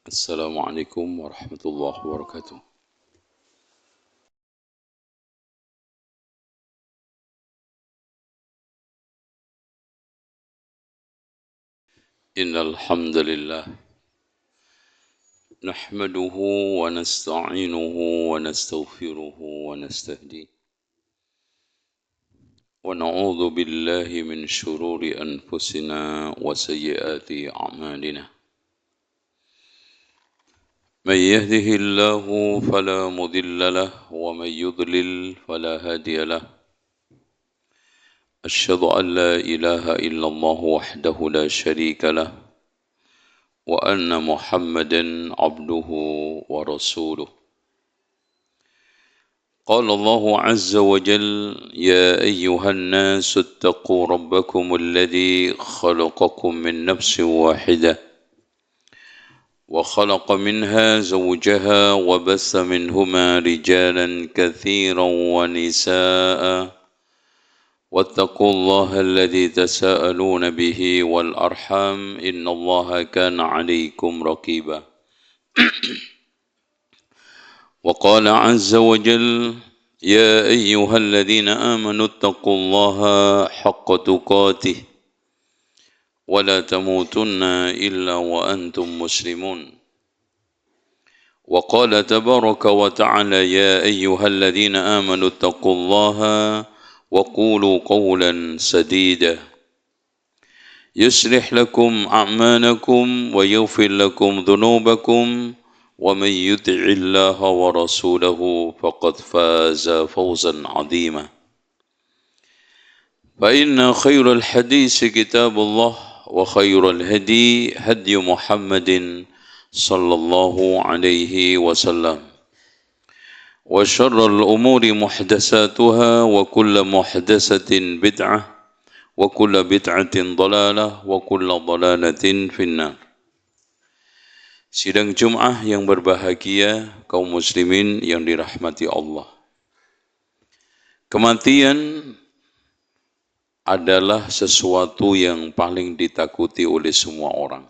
السلام عليكم ورحمة الله وبركاته. إن الحمد لله نحمده ونستعينه ونستغفره ونستهديه ونعوذ بالله من شرور أنفسنا وسيئات أعمالنا. من يهده الله فلا مضل له ومن يضلل فلا هادي له. أشهد أن لا إله إلا الله وحده لا شريك له وأن محمدا عبده ورسوله. قال الله عز وجل: يا أيها الناس اتقوا ربكم الذي خلقكم من نفس واحدة وخلق منها زوجها وبث منهما رجالا كثيرا ونساء واتقوا الله الذي تساءلون به والأرحام إن الله كان عليكم رقيبا. وقال عز وجل: يا أيها الذين آمنوا اتقوا الله حق تقاته ولا تموتن إلا وأنتم مسلمون. وقال تبارك وتعالى: يا أيها الذين آمنوا اتقوا الله وقولوا قولا سديدا يصلح لكم أعمالكم ويغفر لكم ذنوبكم ومن يطع الله ورسوله فقد فاز فوزا عظيما. فإن خير الحديث كتاب الله وخير الهدي هدي محمد صلى الله عليه وسلم وشر الأمور محدثاتها وكل محدثة بدعة وكل بدعة ضلالة وكل ضلالة في النار. Sidang Jum'ah yang berbahagia, kaum muslimin yang dirahmati Allah. Kematian adalah sesuatu yang paling ditakuti oleh semua orang.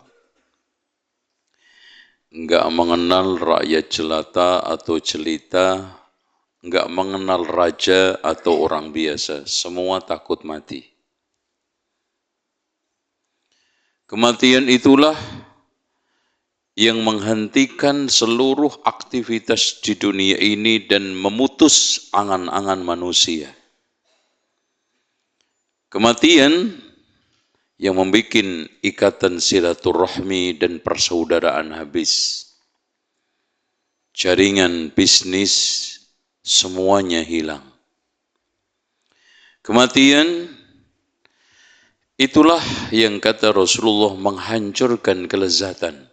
Enggak mengenal rakyat jelata atau jelita, enggak mengenal raja atau orang biasa, semua takut mati. Kematian itulah yang menghentikan seluruh aktivitas di dunia ini dan memutus angan-angan manusia. Kematian yang membuat ikatan silaturahmi dan persaudaraan habis. Jaringan bisnis semuanya hilang. Kematian itulah yang kata Rasulullah menghancurkan kelezatan.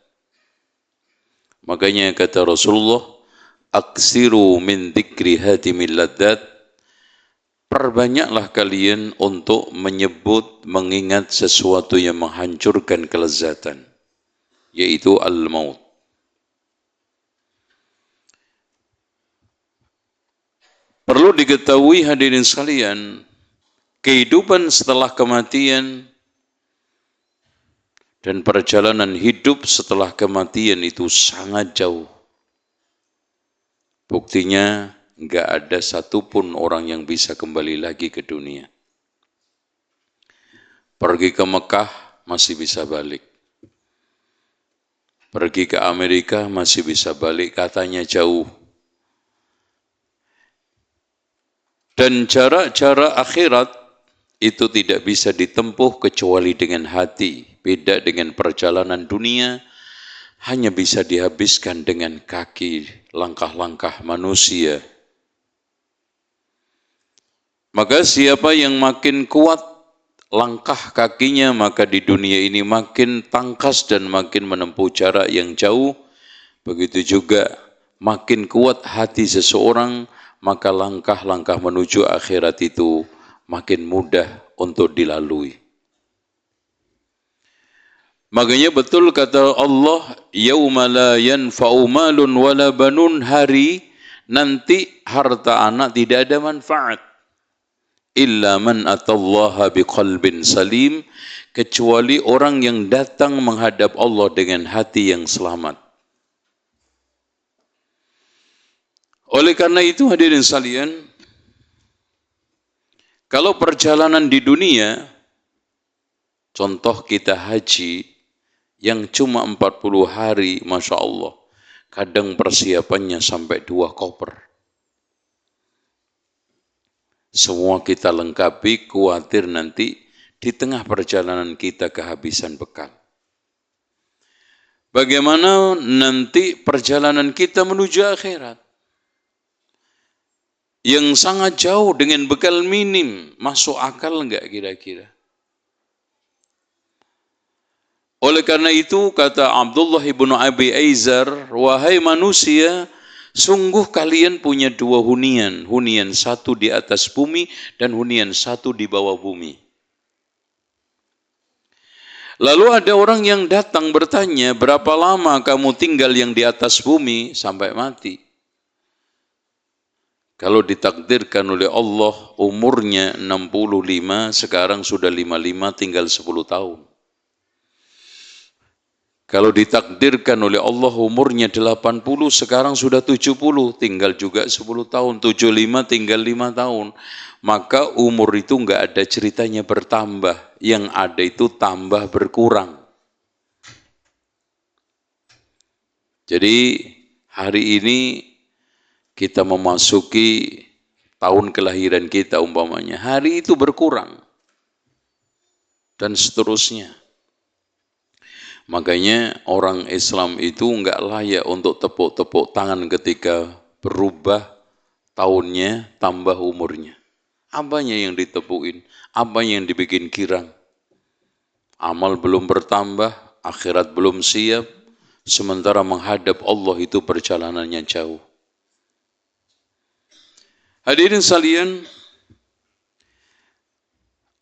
Makanya kata Rasulullah, aksiru min dzikri hatimil ladzat, perbanyaklah kalian untuk menyebut, mengingat sesuatu yang menghancurkan kelezatan, yaitu al-maut. Perlu diketahui hadirin sekalian, kehidupan setelah kematian dan perjalanan hidup setelah kematian itu sangat jauh. Buktinya, enggak ada satupun orang yang bisa kembali lagi ke dunia. Pergi ke Mekah, masih bisa balik. Pergi ke Amerika, masih bisa balik, katanya jauh. Dan jarak-jarak akhirat itu tidak bisa ditempuh kecuali dengan hati. Beda dengan perjalanan dunia, hanya bisa dihabiskan dengan kaki, langkah-langkah manusia. Maka siapa yang makin kuat langkah kakinya, maka di dunia ini makin tangkas dan makin menempuh jarak yang jauh. Begitu juga makin kuat hati seseorang, maka langkah-langkah menuju akhirat itu makin mudah untuk dilalui. Makanya betul kata Allah, yauma la yanfa'u malun wala banun, hari nanti harta anak tidak ada manfaat. Illa man atallaha biqalbin salim, kecuali orang yang datang menghadap Allah dengan hati yang selamat. Oleh karena itu hadirin sekalian, kalau perjalanan di dunia, contoh kita haji yang cuma 40 hari, Masya Allah, kadang persiapannya sampai 2 koper. Semua kita lengkapi, khawatir nanti di tengah perjalanan kita kehabisan bekal. Bagaimana nanti perjalanan kita menuju akhirat? Yang sangat jauh dengan bekal minim, masuk akal enggak kira-kira? Oleh karena itu kata Abdullah ibnu Abi Aizar, wahai manusia, sungguh kalian punya 2 hunian, hunian 1 di atas bumi dan hunian 1 di bawah bumi. Lalu ada orang yang datang bertanya, berapa lama kamu tinggal yang di atas bumi sampai mati? Kalau ditakdirkan oleh Allah umurnya 65, sekarang sudah 55, tinggal 10 tahun. Kalau ditakdirkan oleh Allah umurnya 80, sekarang sudah 70, tinggal juga 10 tahun. 75 tinggal 5 tahun. Maka umur itu enggak ada ceritanya bertambah. Yang ada itu tambah berkurang. Jadi hari ini kita memasuki tahun kelahiran kita umpamanya. Hari itu berkurang. Dan seterusnya. Makanya orang Islam itu enggak layak untuk tepuk-tepuk tangan ketika berubah tahunnya, tambah umurnya. Apanya yang ditepukin? Apanya yang dibikin girang? Amal belum bertambah, akhirat belum siap, sementara menghadap Allah itu perjalanannya jauh. Hadirin sekalian,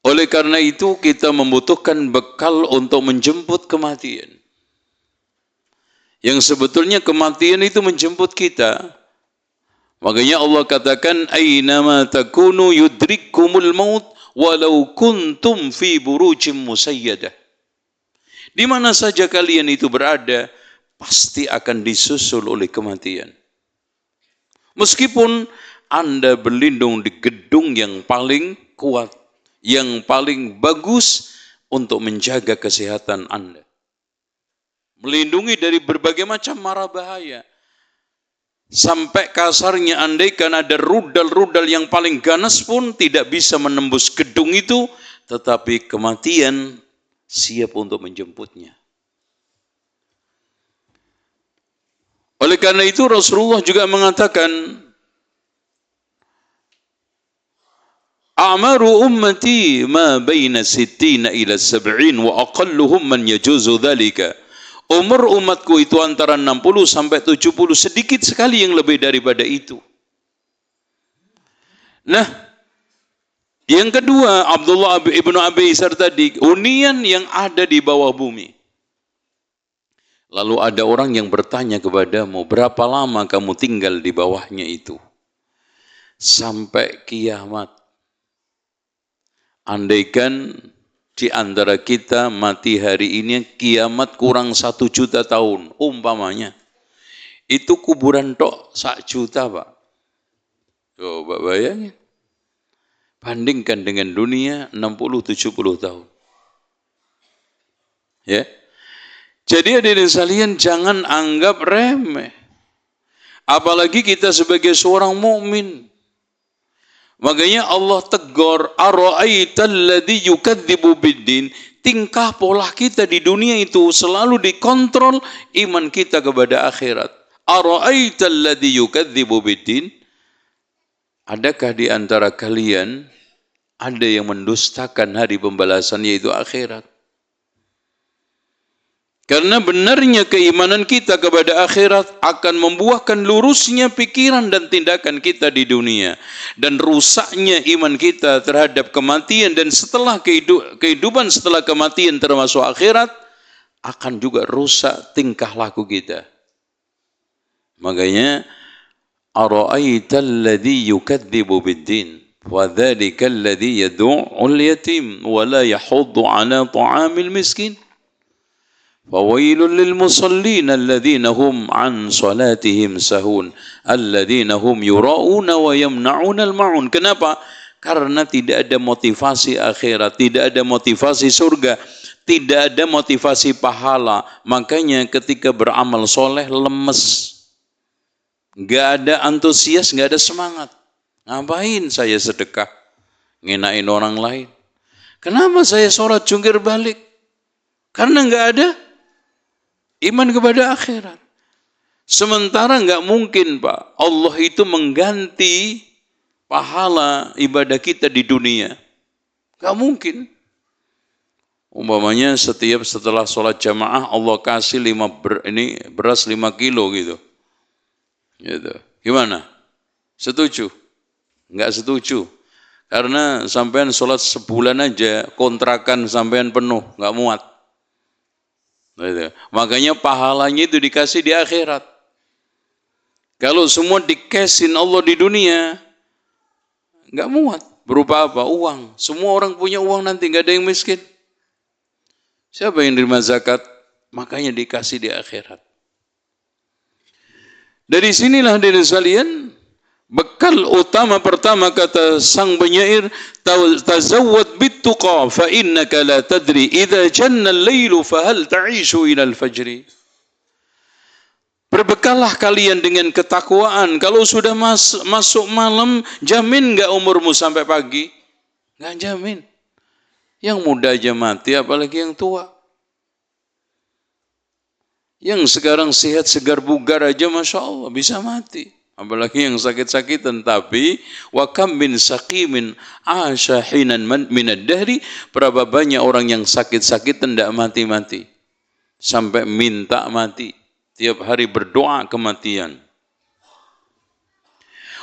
oleh karena itu kita membutuhkan bekal untuk menjemput kematian. Yang sebetulnya kematian itu menjemput kita. Makanya Allah katakan, "Aynama takunu yudrikkumul maut walau kuntum fi burujim musayyadah." Di mana saja kalian itu berada, pasti akan disusul oleh kematian. Meskipun Anda berlindung di gedung yang paling kuat, yang paling bagus untuk menjaga kesehatan Anda. Melindungi dari berbagai macam mara bahaya. Sampai kasarnya andaikan ada rudal-rudal yang paling ganas pun tidak bisa menembus gedung itu, tetapi kematian siap untuk menjemputnya. Oleh karena itu Rasulullah juga mengatakan, A'maru ummati ma baina 60 ila 70 wa aqalluhum man yajuzu dhalika. Umur umatku itu antara 60 sampai 70, sedikit sekali yang lebih daripada itu. Nah, yang kedua, Abdullah ibnu Abi Aizar tadi, hunian yang ada di bawah bumi. Lalu ada orang yang bertanya kepadamu, berapa lama kamu tinggal di bawahnya itu? Sampai kiamat. Andaikan di antara kita mati hari ini, kiamat kurang 1 juta tahun, umpamanya. Itu kuburan tok 1 juta, Pak. Coba bayangin. Bandingkan dengan dunia 60-70 tahun. Ya. Jadi hadirin sekalian, jangan anggap remeh. Apalagi kita sebagai seorang mukmin. Makanya Allah tegur, ara'aital ladzi yukadzibu biddin. Tingkah pola kita di dunia itu selalu dikontrol iman kita kepada akhirat. Ara'aital ladzi yukadzibu biddin. Adakah di antara kalian ada yang mendustakan hari pembalasan, yaitu akhirat? Karena benarnya keimanan kita kepada akhirat akan membuahkan lurusnya pikiran dan tindakan kita di dunia. Dan rusaknya iman kita terhadap kematian dan setelah kehidupan setelah kematian termasuk akhirat, akan juga rusak tingkah laku kita. Makanya, ara'aital ladzi yukadzibu biddin wa dzalika alladzi yad'ul yatim wa la yahuddu 'ala ta'amil miskin. Fawailul lil musallin alladzina hum an salatihim sahun alladzina hum yura'una wa yamna'una al-ma'un. Kenapa? Karena tidak ada motivasi akhirat, tidak ada motivasi surga, tidak ada motivasi pahala. Makanya ketika beramal soleh lemes. Nggak ada antusias, nggak ada semangat. Ngapain saya sedekah? Ngenain orang lain. Kenapa saya sholat jungkir balik? Karena nggak ada iman kepada akhirat. Sementara nggak mungkin Pak, Allah itu mengganti pahala ibadah kita di dunia. Nggak mungkin. Umpamanya setelah sholat jamaah Allah kasih beras 5 kilo gitu. Gimana? Setuju? Nggak setuju. Karena sampean sholat sebulan aja kontrakan sampean penuh, nggak muat. Makanya pahalanya itu dikasih di akhirat. Kalau semua dikasin Allah di dunia, nggak muat. Berupa apa? Uang. Semua orang punya uang nanti, nggak ada yang miskin. Siapa yang nerima zakat? Makanya dikasih di akhirat. Dari sinilah dari sekalian, bekal utama pertama kata sang penyair, tazawwad bittuqa fa innaka la tadri idza janna al-lailu fa hal ta'ishu ila al-fajri. Berbekallah kalian dengan ketakwaan. Kalau sudah masuk malam, jamin enggak umurmu sampai pagi? Enggak jamin. Yang muda aja mati, apalagi yang tua. Yang sekarang sehat, segar, bugar aja Masya Allah bisa mati. Apalagi yang sakit-sakitan. Tapi wa kam min saqimin asha hinan minad dahri, berapa banyak orang yang sakit-sakit tidak mati-mati sampai minta mati, tiap hari berdoa kematian.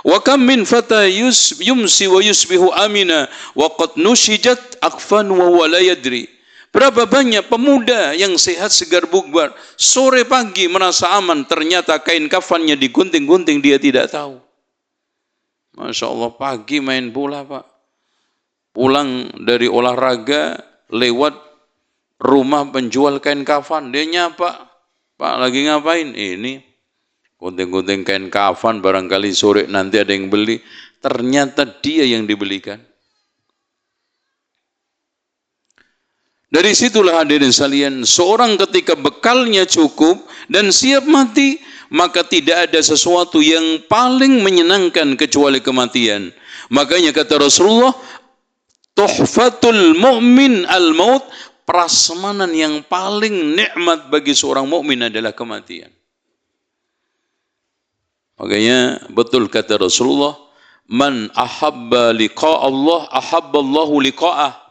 Wa kam min fata yumsi wa yusbihu amina wa qad nushijat akfan wa huwa la yadri. Berapa banyak pemuda yang sehat segar bugar, sore pagi merasa aman, ternyata kain kafannya digunting-gunting, dia tidak tahu. Masya Allah, pagi main bola Pak. Pulang dari olahraga, lewat rumah penjual kain kafan, dia nyapa, Pak lagi ngapain? Ini, gunting-gunting kain kafan, barangkali sore nanti ada yang beli. Ternyata dia yang dibelikan. Dari situlah hadirin sekalian, seorang ketika bekalnya cukup dan siap mati, maka tidak ada sesuatu yang paling menyenangkan kecuali kematian. Makanya kata Rasulullah, tuhfatul mu'min al-maut, prasmanan yang paling nikmat bagi seorang mukmin adalah kematian. Makanya betul kata Rasulullah, man ahabba liqa Allah, ahabba Allahu liqa'ah.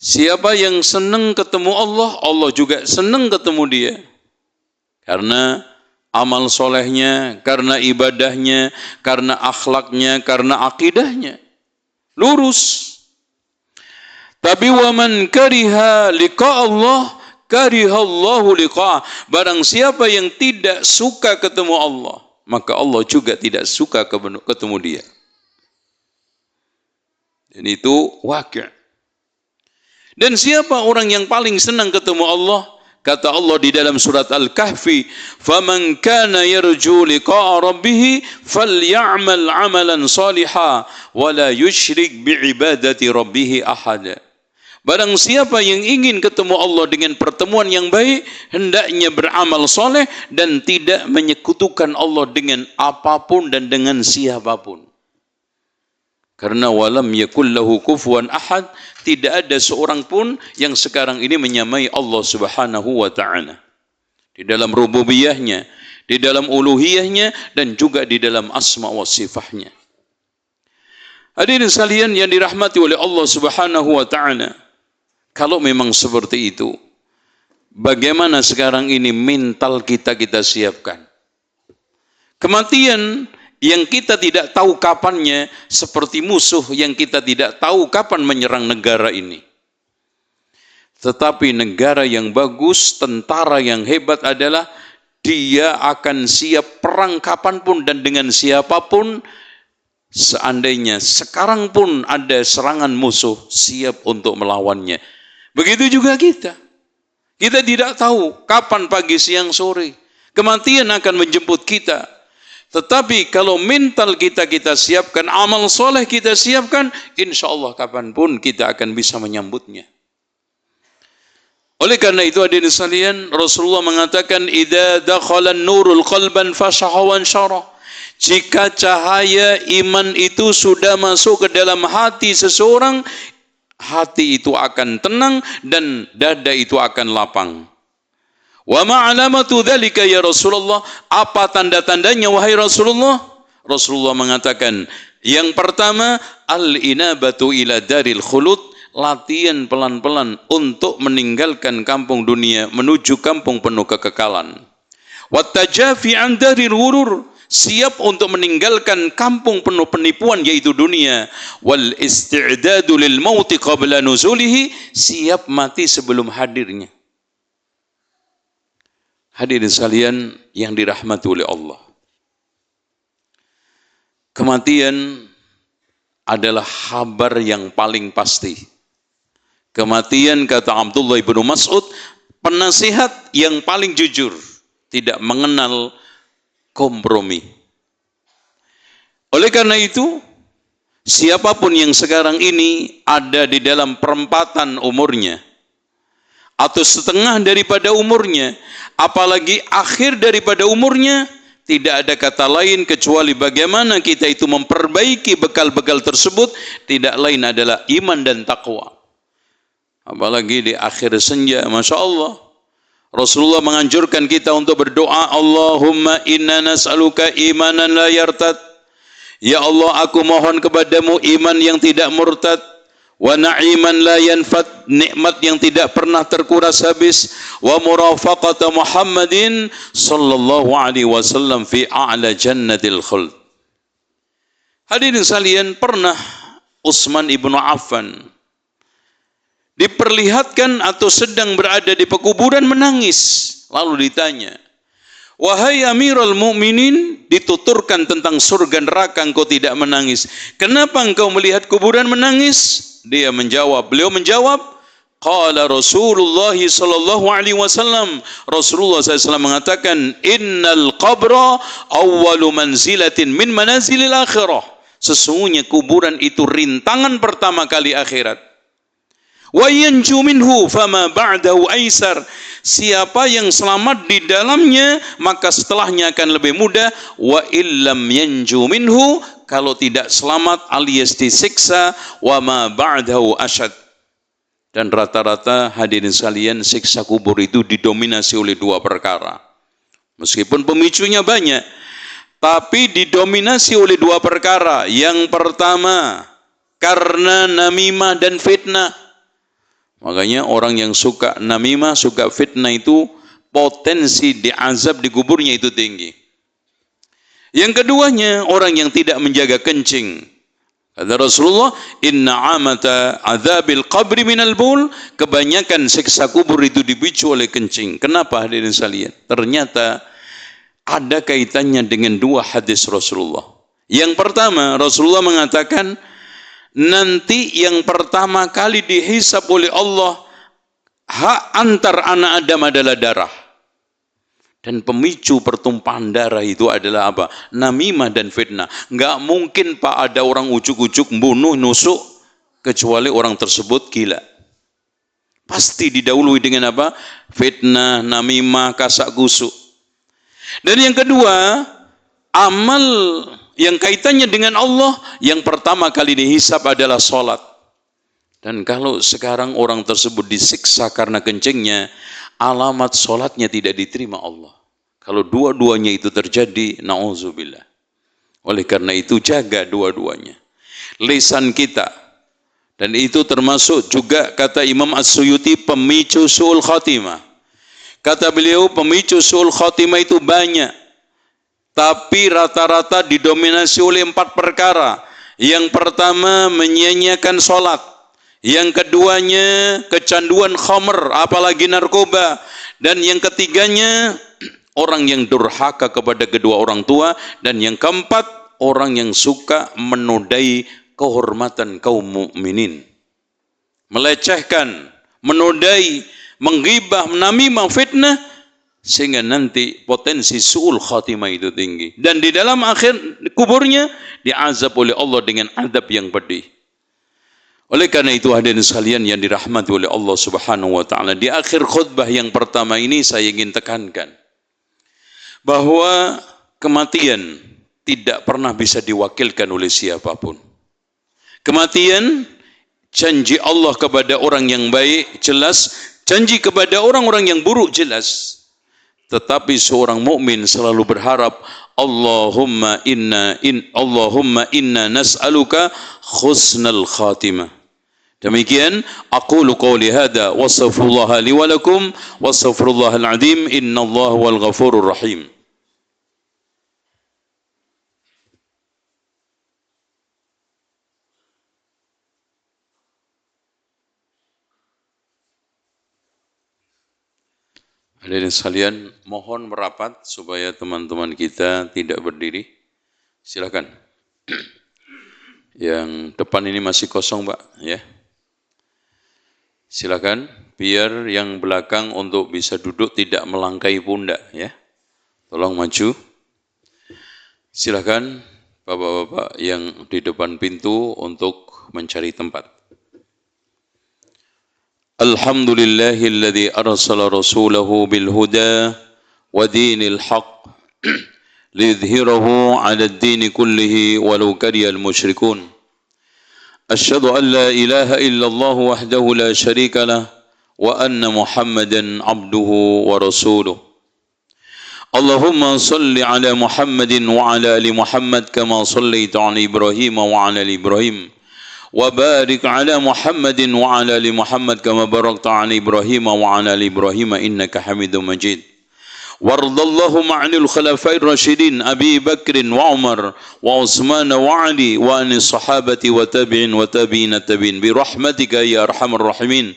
Siapa yang senang ketemu Allah, Allah juga senang ketemu dia. Karena amal solehnya, karena ibadahnya, karena akhlaknya, karena akidahnya. Lurus. Tapi waman kariha liqa Allah, kariha Allahu liqa'ah. Barang siapa yang tidak suka ketemu Allah, maka Allah juga tidak suka ketemu dia. Dan itu wakil. Dan siapa orang yang paling senang ketemu Allah? Kata Allah di dalam surat Al-Kahfi, "Faman kana yarju liqa'a rabbih falyamal 'amalan shalihan wa la yusyrik bi'ibadati rabbih ahada." Barang siapa yang ingin ketemu Allah dengan pertemuan yang baik, hendaknya beramal soleh dan tidak menyekutukan Allah dengan apapun dan dengan siapapun. Karena walam yakul lahu kufuwan ahad, tidak ada seorang pun yang sekarang ini menyamai Allah Subhanahu wa taala. Di dalam rububiyahnya, di dalam uluhiyahnya, dan juga di dalam asma wa sifahnya. Hadirin sekalian yang dirahmati oleh Allah Subhanahu wa taala, kalau memang seperti itu, bagaimana sekarang ini mental kita siapkan? Kematian yang kita tidak tahu kapannya, seperti musuh yang kita tidak tahu kapan menyerang negara ini. Tetapi negara yang bagus, tentara yang hebat adalah dia akan siap perang kapanpun dan dengan siapapun. Seandainya sekarang pun ada serangan musuh, siap untuk melawannya. Begitu juga kita. Kita tidak tahu kapan pagi, siang, sore. Kematian akan menjemput kita. Tetapi kalau mental kita siapkan, amal soleh kita siapkan, insya Allah kapanpun kita akan bisa menyambutnya. Oleh karena itu hadirin sekalian, Rasulullah mengatakan, "Idza dakhala an-nurul qalban fashaha wa anshara." Jika cahaya iman itu sudah masuk ke dalam hati seseorang, hati itu akan tenang dan dada itu akan lapang. Wa ma alamatu dzalika ya Rasulullah? Apa tanda-tandanya wahai Rasulullah? Rasulullah mengatakan, yang pertama, al-inabatu ila daril khulud, latihan pelan-pelan untuk meninggalkan kampung dunia menuju kampung penuh kekekalan. Wat tajafi an daril ghurur, siap untuk meninggalkan kampung penuh penipuan yaitu dunia. Wal isti'dadu lil mauti qabla nuzulihi, siap mati sebelum hadirnya. Hadirin sekalian yang dirahmati oleh Allah, kematian adalah kabar yang paling pasti. Kematian, kata Abdullah ibnu Mas'ud, penasihat yang paling jujur, tidak mengenal kompromi. Oleh karena itu, siapapun yang sekarang ini ada di dalam perempatan umurnya, atau setengah daripada umurnya, apalagi akhir daripada umurnya, tidak ada kata lain kecuali bagaimana kita itu memperbaiki bekal-bekal tersebut, tidak lain adalah iman dan takwa. Apalagi di akhir senja, Masya Allah, Rasulullah menganjurkan kita untuk berdoa, Allahumma inna nas'aluka imanan la yartad. Ya Allah, aku mohon kepadamu iman yang tidak murtad, wa na'iman la yanfad, nikmat yang tidak pernah terkuras habis, wa murafaqata Muhammadin sallallahu alaihi wasallam fi a'la jannatil khuld. Hadirin sekalian, pernah Utsman ibnu Affan diperlihatkan atau sedang berada di pekuburan menangis. Lalu ditanya, wahai Amirul Mukminin, dituturkan tentang surga neraka, engkau tidak menangis. Kenapa engkau melihat kuburan menangis? Beliau menjawab, qala Rasulullah sallallahu alaihi wasallam, Rasulullah SAW mengatakan, innal qabra awwalu manzilatin min manazilil akhirah. Sesungguhnya kuburan itu rintangan pertama kali akhirat. Wa yanju minhu fama ba'dahu aisar. Siapa yang selamat di dalamnya, maka setelahnya akan lebih mudah. Wa illam yanju minhu, kalau tidak selamat alias disiksa, wa ma ba'dahu asyad. Dan rata-rata hadirin sekalian, siksa kubur itu didominasi oleh dua perkara. Meskipun pemicunya banyak, tapi didominasi oleh dua perkara. Yang pertama, karena namimah dan fitnah. Makanya orang yang suka namimah, suka fitnah itu potensi diazab di kuburnya itu tinggi. Yang keduanya, orang yang tidak menjaga kencing. Kata Rasulullah, inna amata azabil qabri minal bul, kebanyakan siksa kubur itu dipicu oleh kencing. Kenapa hadirin sekalian? Ternyata ada kaitannya dengan dua hadis Rasulullah. Yang pertama, Rasulullah mengatakan, nanti yang pertama kali dihisab oleh Allah, hak antar anak Adam adalah darah. Dan pemicu pertumpahan darah itu adalah apa? Namimah dan fitnah. Enggak mungkin Pak ada orang ujuk-ujuk bunuh, nusuk, kecuali orang tersebut gila. Pasti didahului dengan apa? Fitnah, namimah, kasak kusuk. Dan yang kedua, amal yang kaitannya dengan Allah, yang pertama kali dihisab adalah sholat. Dan kalau sekarang orang tersebut disiksa karena kencingnya, alamat sholatnya tidak diterima Allah. Kalau dua-duanya itu terjadi, na'udzubillah. Oleh karena itu jaga dua-duanya. Lisan kita, dan itu termasuk juga kata Imam As-Suyuti pemicu su'ul khatimah. Kata beliau pemicu su'ul khatimah itu banyak. Tapi rata-rata didominasi oleh 4 perkara. Yang pertama, menyia-nyiakan sholat. Yang keduanya, kecanduan khamr, apalagi narkoba. Dan yang ketiganya, orang yang durhaka kepada kedua orang tua. Dan yang keempat, orang yang suka menodai kehormatan kaum mukminin. Melecehkan, menodai, menggibah, menamimah, fitnah, sehingga nanti potensi su'ul khatimah itu tinggi. Dan di dalam akhir kuburnya diazab oleh Allah dengan azab yang pedih. Oleh karena itu hadirin sekalian yang dirahmati oleh Allah Subhanahu wa taala, di akhir khutbah yang pertama ini saya ingin tekankan bahwa kematian tidak pernah bisa diwakilkan oleh siapapun. Kematian, janji Allah kepada orang yang baik jelas, janji kepada orang-orang yang buruk jelas. Tetapi seorang mukmin selalu berharap, Allahumma inna nas'aluka husnal khatimah. Demikian aqulu qawli hadza wa astaghfirullah li wa lakum wa astaghfirullahal azim innallaha wal ghafurur rahim. Hadirin sekalian, mohon merapat supaya teman-teman kita tidak berdiri. Silakan. Yang depan ini masih kosong, Pak, ya. Silakan, biar yang belakang untuk bisa duduk tidak melangkai pundak, ya. Tolong maju. Silakan Bapak-bapak yang di depan pintu untuk mencari tempat. Alhamdulillahilladzi arsala rasulahu bil huda wa dinil haqq liyudhhirahu 'ala ad-din kullihi walau karihal musyrikun. Asyhadu an la ilaha illallah wahdahu la syarika lah wa anna Muhammadan 'abduhu wa rasuluh. Allahumma salli 'ala Muhammadin wa 'ala ali Muhammad kama shallaita 'ala Ibrahim wa 'ala ali Ibrahim. وبارك على محمد وعلى ال محمد كما باركت على ابراهيم وعلى ال ابراهيم انك حميد مجيد وارض اللهم عن الخلفاء الراشدين ابي بكر وعمر وعثمان وعلي وعن الصحابه وتابعين التابعين برحمتك يا ارحم الراحمين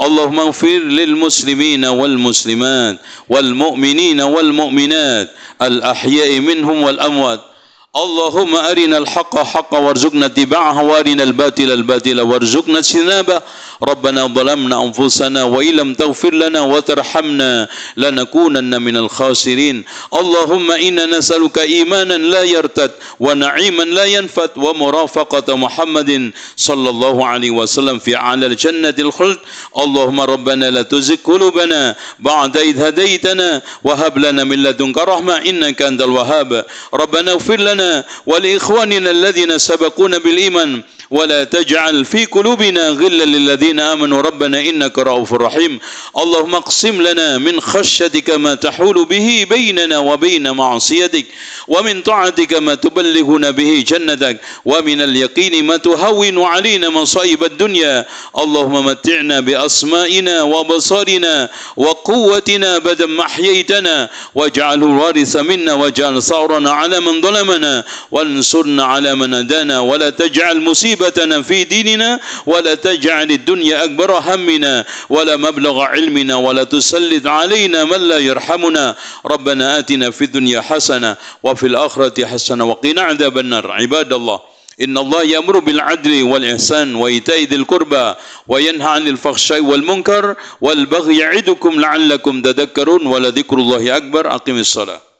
اللهم اغفر للمسلمين والمسلمات والمؤمنين والمؤمنات الاحياء منهم والاموات اللهم أرنا الحق حقا وارزقنا اتباعه وأرنا الباطل باطلا وارزقنا اجتنابه ربنا ظلمنا أنفسنا وإن لم تغفر لنا وترحمنا لنكونن من الخاسرين اللهم إنا نسألك إيمانا لا يرتد ونعيما لا ينفد ومرافقة محمد صلى الله عليه وسلم في أعلى الجنة الخلد اللهم ربنا لا تزغ قلوبنا بعد إذ هديتنا وهب لنا من لدنك رحمة إنك أنت الوهاب ربنا اغفر لنا ولإخواننا الذين سبقونا بالإيمان ولا تجعل في قلوبنا غلا للذين آمنوا ربنا إنك رؤوف رحيم اللهم اقسم لنا من خشيتك ما تحول به بيننا وبين معصيتك ومن طاعتك ما تبلغنا به جنتك ومن اليقين ما تهون علينا مصائب الدنيا اللهم متعنا بأسمائنا وبصارنا وقوتنا أبدا ما أحييتنا واجعله الوارث منا واجعل ثأرنا على من ظلمنا وانصرنا على من عادانا ولا تجعل مصيبتنا في ديننا ولا تجعل الدنيا أكبر همنا ولا مبلغ علمنا ولا تسلط علينا من لا يرحمنا ربنا آتنا في الدنيا حسنة وفي الآخرة حسنة وقنا عذاب النار عباد الله إن الله يأمر بالعدل والإحسان وإيتاء ذي القربى وينهى عن الفحشاء والمنكر والبغي يعظكم لعلكم تذكرون ولذكر الله أكبر أقم الصلاة